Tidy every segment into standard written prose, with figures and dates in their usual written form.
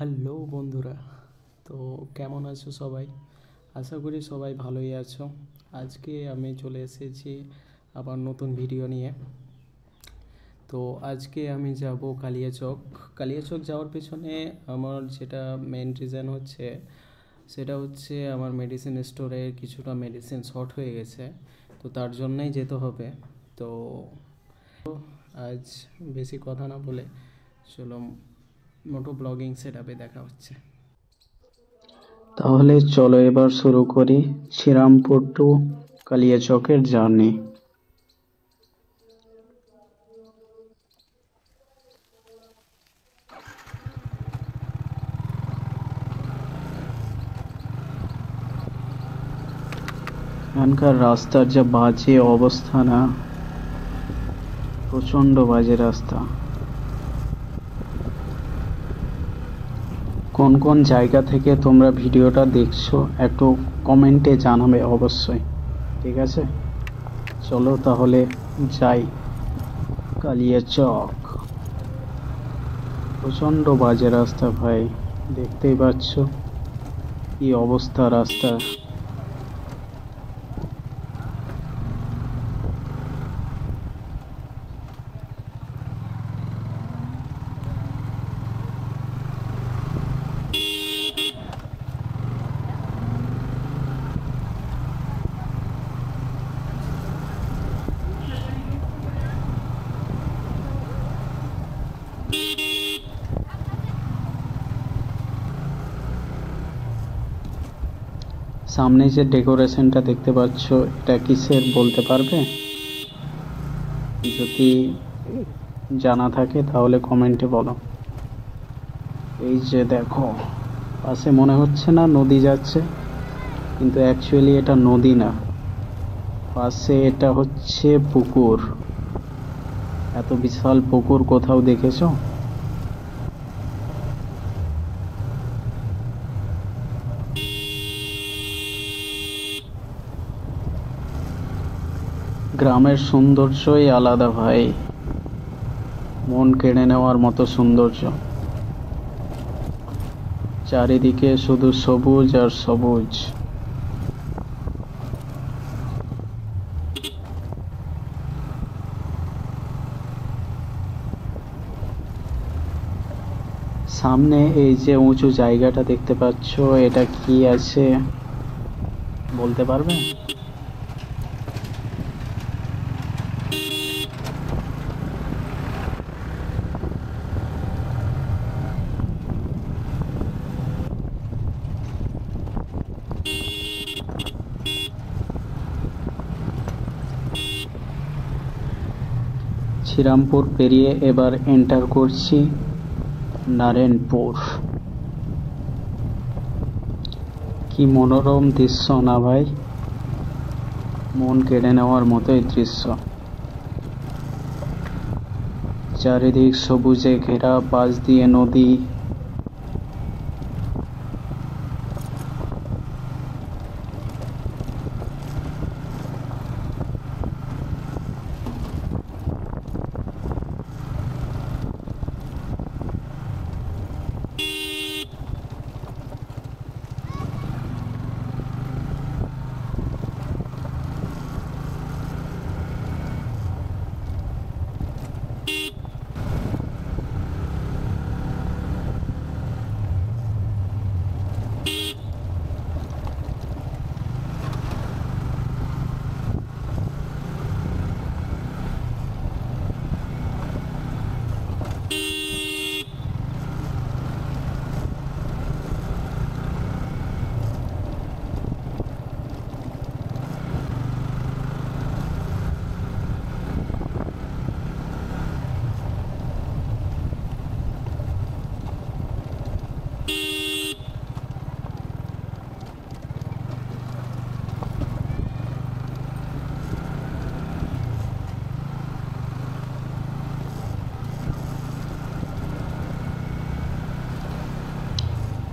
Hello বন্ধুরা, তো কেমন আছো সবাই? আশা করি সবাই ভালোই আছো। আজকে আমি চলে এসেছি আবার নতুন ভিডিও নিয়ে। তো আজকে আমি যাব কালিয়াচক। কালিয়াচক যাওয়ার পেছনে আমার যেটা মেন রিজন হচ্ছে, সেটা হচ্ছে আমার মেডিসিন স্টোরে কিছুটা মেডিসিন শর্ট হয়ে গেছে, তো তার জন্যই যেতে হবে। তো আজ বেশি কথা না বলে চলো মোটো ব্লগিং সেটআপে দেখা হচ্ছে। তাহলে চলো এবার শুরু করি শ্রীরামপুর টু কালিয়াচকের জার্নি। এখানকার রাস্তার যা বাজে অবস্থা না, প্রচন্ড বাজে রাস্তা। কোন কোন জায়গা থেকে তোমরা ভিডিওটা দেখছো একটু কমেন্টে জানাবে অবশ্যই, ঠিক আছে? চলো তাহলে যাই কালিয়াচক। প্রচন্ড বাজে রাস্তা ভাই, দেখতেই পাচ্ছ কি অবস্থা রাস্তার। সামনে যে ডেকোরেশনটা দেখতে পাচ্ছ, এটা কিসের বলতে পারবে? যদি জানা থাকে তাহলে কমেন্টে বলো। এই যে দেখো, পাশে মনে হচ্ছে না নদী যাচ্ছে, কিন্তু অ্যাকচুয়ালি এটা নদী না, পাশে এটা হচ্ছে পুকুর। এত বিশাল পুকুর কোথাও দেখেছো? গ্রামের সৌন্দর্যই আলাদা ভাই, মন কেড়ে নেওয়ার মতো সৌন্দর্য। চারিদিকে শুধু সবুজ আর সবুজ। সামনে এই যে উঁচু জায়গাটা দেখতে পাচ্ছ, এটা কি আছে বলতে পারবে? শ্রীরামপুর পেরিয়ে এবার এন্টার করছি নারায়ণপুর। কি মনোরম দৃশ্য না ভাই, মন কেড়ে নেওয়ার মতোই দৃশ্য। চারিদিক সবুজে ঘেরা, পাশ দিয়ে নদী।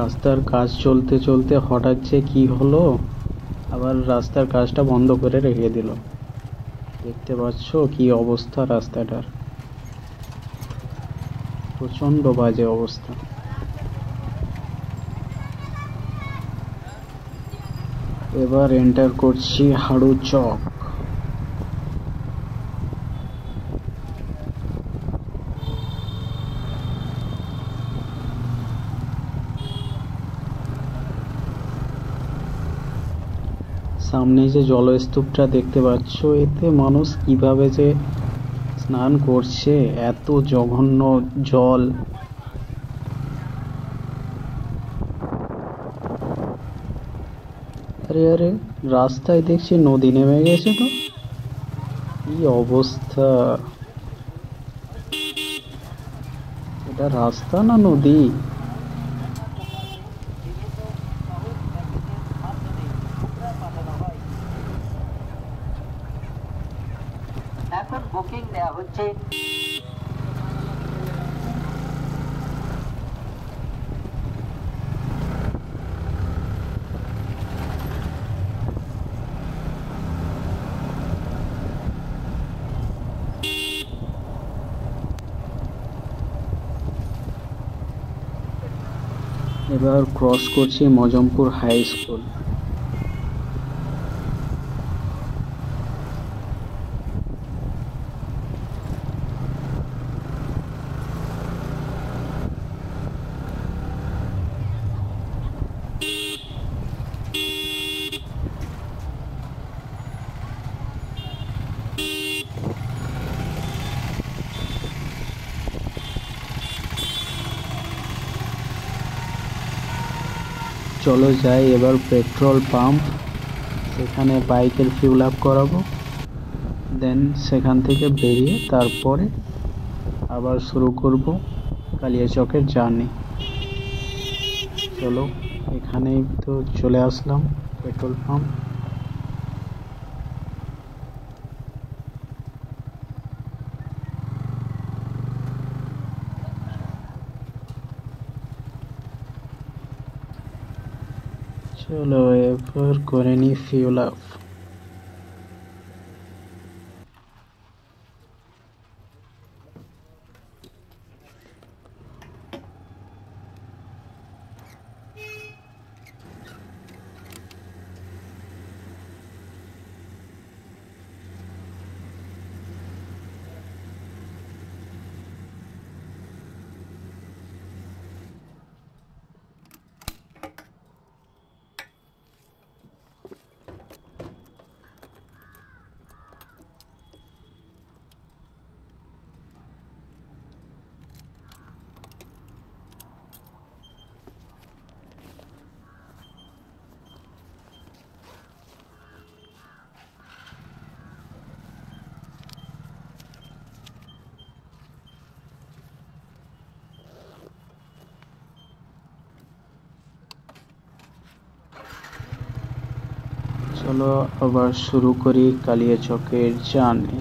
রাস্তার কাজ চলতে চলতে হঠাৎ যে কি হলো, আবার রাস্তার কাজটা বন্ধ করে রেখে দিল। দেখতে পাচ্ছ কি অবস্থা রাস্তাটার, প্রচন্ড বাজে অবস্থা। এবার এন্টার করছি হাড়ু চক। সামনে যে জলস্তূপটা দেখতে পাচ্ছ, এতে মানুষ কিভাবে যে স্নান করছে, এত জঘন্য জল। আরে আরে, রাস্তায় দেখছি নদী নেমে গেছে। তো কি অবস্থা! এটা রাস্তা না নদী? এখন বুকিং দেওয়া হচ্ছে। এবার ক্রস করছি মজমপুর হাই স্কুল। চলো যাই এবার পেট্রোল পাম্প, সেখানে বাইকের ফিউল আপ করাবো, দেন সেখান থেকে বেরিয়ে তারপরে আবার শুরু করব কালিয়াচকের জার্নি। চলো, এখানেই তো চলে আসলাম পেট্রোল পাম্প। চলো এবার করে নি ফিউল আপ। চলো আবার শুরু করি কালিয়াচকের জার্নি।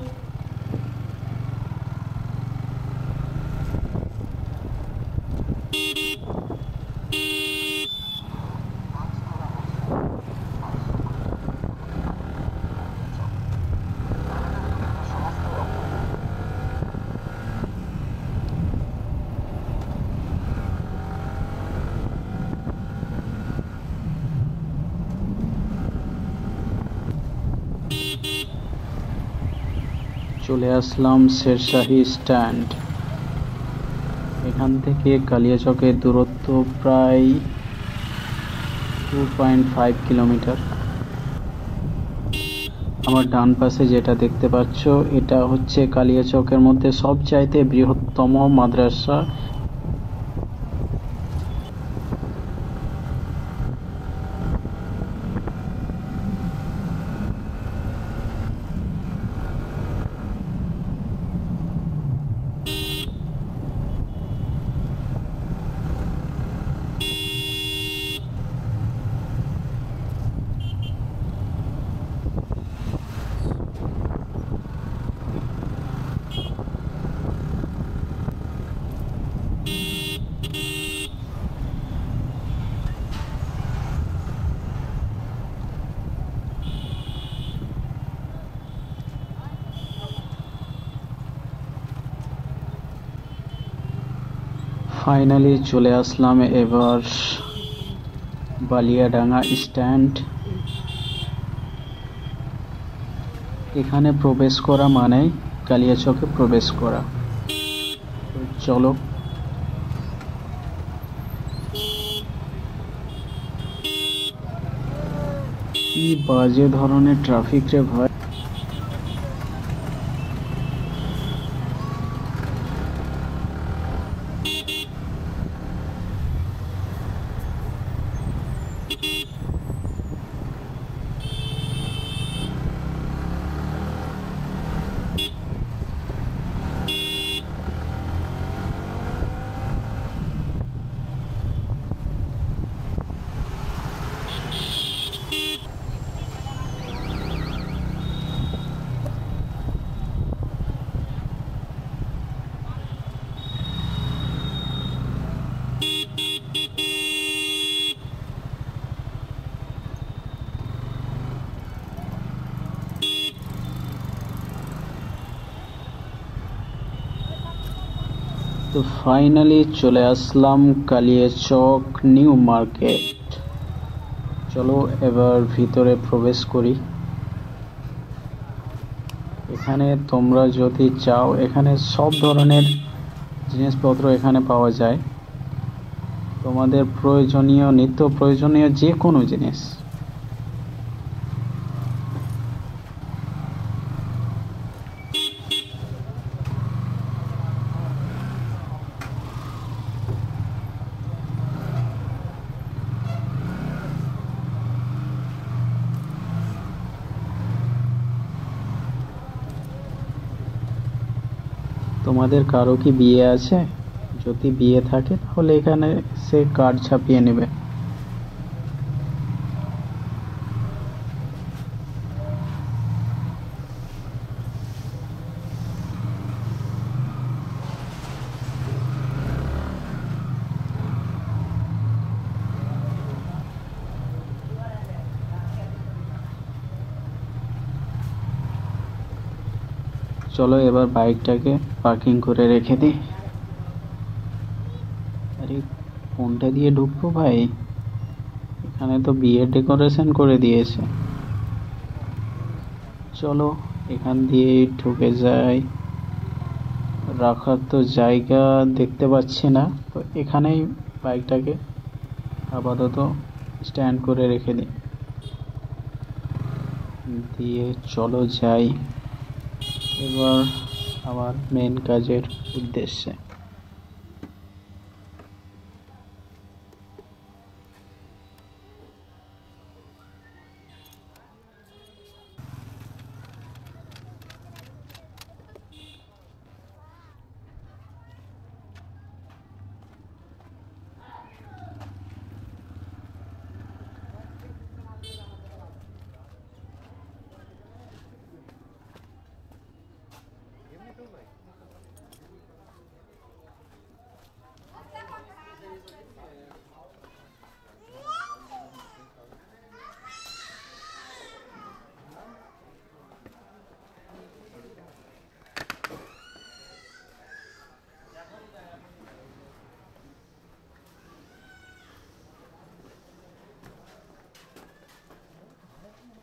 চলে আসলাম শেরশাহী স্ট্যান্ড। এখান থেকে কালিয়াচকের দূরত্ব প্রায় 2.5 কিলোমিটার। আমার ডান পাশে যেটা দেখতে পাচ্ছ, এটা হচ্ছে কালিয়াচকের মধ্যে সবচাইতে বৃহত্তম মাদ্রাসা। ফাইনালি চলে আসলাম এবার বালিয়াডাঙ্গা স্ট্যান্ড। এখানে প্রবেশ করা মানেই কালিয়াচকে প্রবেশ করা। তো চলো, কি বাজে ধরনের ট্রাফিক রে ভাই। তো ফাইনালি চলে আসলাম কালিয়াচক নিউ মার্কেট। চলো এবার ভিতরে প্রবেশ করি। এখানে তোমরা যদি চাও, এখানে সব ধরনের জিনিসপত্র এখানে পাওয়া যায়, তোমাদের প্রয়োজনীয় নিত্য প্রয়োজনীয় যে কোনো জিনিস। তোমাদের কারো কি বিয়ে আছে? যদি বিয়ে থাকে তাহলে এখানে সে কার্ড ছাপিয়ে নেবে। চলো এবার বাইকটাকে পার্কিং করে রেখে দিই। আরে কোনটা দিয়ে ঢুকবো ভাই? এখানে তো বিয়ের ডেকোরেশন করে দিয়েছে। চলো এখান দিয়ে ঢুকে যাই। রাখার তো জায়গা দেখতে পাচ্ছি না, তো এখানেই বাইকটাকে আপাতত স্ট্যান্ড করে রেখে দিই। দিয়ে চলো যাই এবার আমার মেন কাজের উদ্দেশ্যে।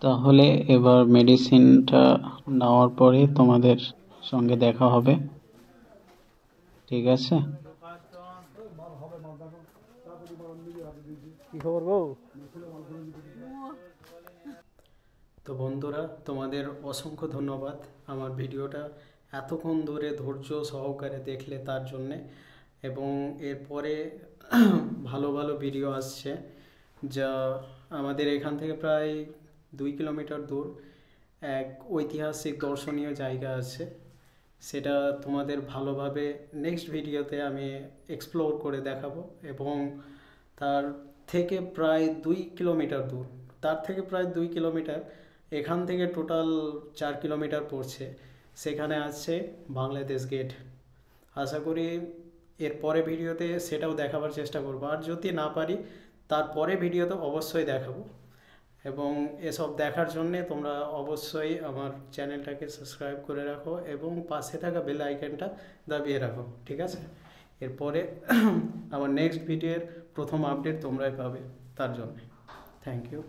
তাহলে এবার মেডিসিনটা নেওয়ার পরে তোমাদের সঙ্গে দেখা হবে, ঠিক আছে? তো বন্ধুরা, তোমাদের অসংখ্য ধন্যবাদ আমার ভিডিওটা এতক্ষণ ধরে ধৈর্য সহকারে দেখলে তার জন্যে। এবং এরপরে ভালো ভালো ভিডিও আসছে, যা আমাদের এখান থেকে প্রায় 2 কিলোমিটার দূর এক ঐতিহাসিক দর্শনীয় জায়গা আছে। সেটা তোমাদের ভালোভাবে নেক্সট ভিডিওতে আমি এক্সপ্লোর করে দেখাবো। এবং তার থেকে প্রায় 2 কিলোমিটার দূর, তার থেকে প্রায় 2 কিলোমিটার, এখান থেকে টোটাল 4 কিলোমিটার পড়ছে, সেখানে আছে বাংলাদেশ গেট। আশা করি এর পরে ভিডিওতে সেটাও দেখাবার চেষ্টা করবো, আর যদি না পারি তারপরে ভিডিওতে অবশ্যই দেখাবো। এবং এসব দেখার জন্যে তোমরা অবশ্যই আমার চ্যানেলটাকে সাবস্ক্রাইব করে রাখো এবং পাশে থাকা বেল আইকনটা দাবিয়ে রাখো, ঠিক আছে? এরপরে আমার নেক্সট ভিডিওর প্রথম আপডেট তোমরাই পাবে, তার জন্যে থ্যাংক ইউ।